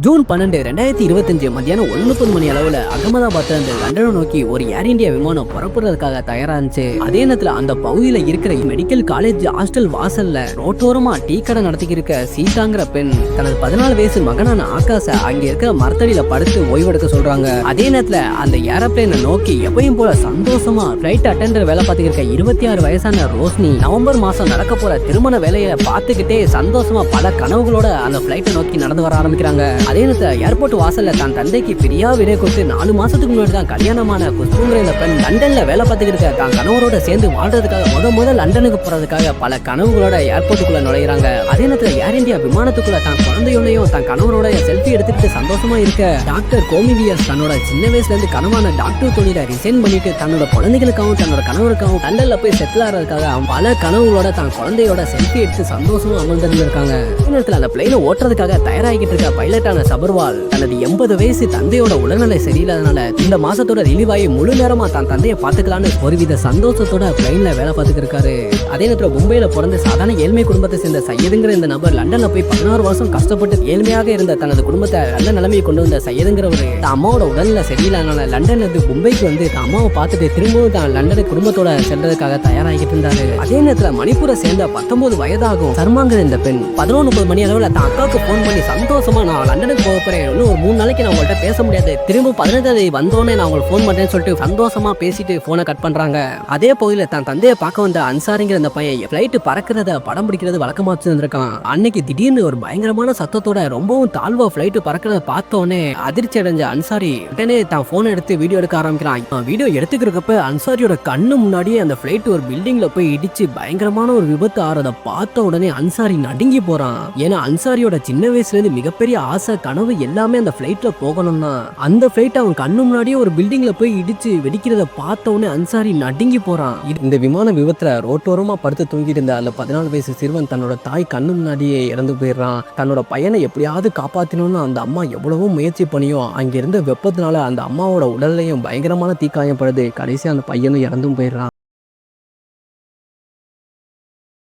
June 12, 2025 மத்தியானம் 1:30 மணி அளவுல அகமதாபாத்ல இருந்து லண்டனை நோக்கி ஒரு ஏர் இந்தியா விமானம் புறப்படுறதுக்காக தயாரா இருந்துச்சு. அதே நேரத்துல அந்த பகுதியில இருக்கிற மெடிக்கல் காலேஜ் ஹாஸ்டல் வாசல்ல ரோட்டோரமா டீ கடை நடத்திக்கிருக்க சீதாங்கிற பெண் தனது 14 வயசு மகனான ஆகாச அங்க இருக்கிற மரத்தடியில படுத்து ஓய்வெடுக்க சொல்றாங்க. அதே நேரத்துல அந்த ஏரோப்ளேனை நோக்கி எப்பயும் போல சந்தோஷமா பிளைட் அட்டெண்டர் வேலை பார்த்துக்கிருக்க 26 வயசான ரோஷினி நவம்பர் மாசம் நடக்க போற திருமண வேலையை பார்த்துக்கிட்டே சந்தோஷமா பல கனவுகளோட அந்த பிளைட்டை நோக்கி நடந்து வர ஆரம்பிக்கிறாங்க. அதே நேரத்துல ஏர்போர்ட் வாசல்ல தான் தந்தைக்கு பிரியா விடை கொடுத்து 4 மாசத்துக்கு முன்னாடி தான் கல்யாணமான குஷ்புங்கிற பெண் லண்டன்ல வேலை பார்த்துக்கிட்டு தான் கணவரோட சேர்ந்து வாழ்றதுக்காக முதல் லண்டனுக்கு போறதுக்காக பல கனவுகளோட ஏர்போர்ட்டுக்குள்ள நுழையிறாங்க. அதே நேரத்துல ஏர் இந்தியா விமானத்துக்குள்ள தான் குழந்தையோடையும் தன் கணவரோட செல்ஃபி எடுத்துக்கிட்டு சந்தோஷமா இருக்க டாக்டர் கோமிவியஸ் தன்னோட சின்ன வயசுல இருந்து கனவான டாக்டர் தொழிலை ரிசைன் பண்ணிட்டு தன்னோட குழந்தைகளுக்காகவும் தன்னோட கணவருக்காகவும் லண்டன்ல போய் செட்டில் ஆகிறதுக்காக பல கனவுகளோட தான் குழந்தையோட செல்ஃபி எடுத்து சந்தோஷமா அமர்ந்திருந்திருக்காங்க. நேரத்தில் அந்த பிளைனை ஓட்டுறதுக்காக தயாராகிட்டு இருக்க பைலட்டான சபர்வால் தனது 80 வயசு தந்தையோட உடல்நிலை சரியில்லாதனால இந்த மாசத்தோட ரிலீவ் ஆகி முழு நேரமா தான் தந்தையை பாத்துக்கலான்னு ஒருவித சந்தோஷத்தோட பிளைன்ல வேலை பார்த்துட்டு இருக்காரு. அதே நேரத்தில் மும்பையில பிறந்த சாதாரண ஏழ்மை குடும்பத்தை சேர்ந்த சையதுங்கிற இந்த நபர் லண்டன்ல போய் 16 வருஷம் கஷ்டப்பட்டு ஏழ்மையாக இருந்த தனது குடும்பத்தை நல்ல நிலைமையை கொண்டு வந்த சையதுங்கிறவரு அம்மாவோட உடல்நிலை சரியில்லாதனால லண்டன்ல இருந்து மும்பைக்கு வந்து அம்மாவை பார்த்துட்டு திரும்பவும் தான் லண்டனுக்கு குடும்பத்தோட செல்றதுக்காக தயாராகிட்டு இருந்தாரு. அதே நேரத்தில் மணிப்பூரை சேர்ந்த 19 வயதாகும் சர்மாங்கிற இந்த பெண் 11:30 மணி அளவில் தான் அக்காவுக்கு போன் பண்ணி சந்தோஷமா நான் லண்டனுக்கு போக போறேன், இன்னும் ஒரு 3 நாளைக்கு நான் உங்கள்கிட்ட பேச முடியாது, திரும்ப 15 வந்தோடனே நான் உங்களுக்கு போன் பண்றேன்னு சொல்லிட்டு சந்தோஷமா பேசிட்டு போனை கட் பண்றாங்க. அதே பகுதியில் தான் தந்தையை பார்க்க வந்த அன்சாரிங்கிற அந்த பையன் பிளைட் பறக்கிறத படம் பிடிக்கிறது வழக்கமா வச்சிருந்திருக்கான். அன்னைக்கு திடீர்னு ஒரு பயங்கரமான சத்தத்தோட ரொம்பவும் தாழ்வா பிளைட் பறக்கிறத பார்த்தோன்னே அதிர்ச்சி அடைஞ்ச அன்சாரி உடனே தான் போன் எடுத்து வீடியோ எடுக்க ஆரம்பிக்கிறான். வீடியோ எடுத்துக்கிறப்ப அன்சாரியோட கண்ணு முன்னாடியே அந்த பிளைட் ஒரு பில்டிங்ல போய் இடிச்சு பயங்கரமான ஒரு விபத்து ஆறத பார்த்த உடனே அன்சாரி நடுங்கி போறான். ஏன்னா அன்சாரியோட சின்ன வயசுல இருந்து மிகப்பெரிய ஆசை கனவு எல்லாமே அந்த பிளைட்ல போகணும்னா அந்த பிளைட் அவன் கண்ணு முன்னாடியே ஒரு பில்டிங்ல போய் இடிச்சு வெடிக்கிறத பார்த்த உடனே அன்சாரி நடுங்கி போறான். இந்த விமான விபத்துல ரோட்டோரமா படுத்து தூங்கிட்டு இருந்த அந்த 14 வயசு சிறுவன் தன்னோட தாய் கண்ணு முன்னாடியே இறந்து போயிடுறான். தன்னோட பையனை எப்படியாவது காப்பாற்றணும்னு அந்த அம்மா எவ்வளவோ முயற்சி பண்ணியும் அங்க இருந்த வெப்பத்தினால அந்த அம்மாவோட உடல்லையும் பயங்கரமான தீக்காயப்படுது. கடைசி அந்த பையனும் இறந்தும் போயிடுறான்.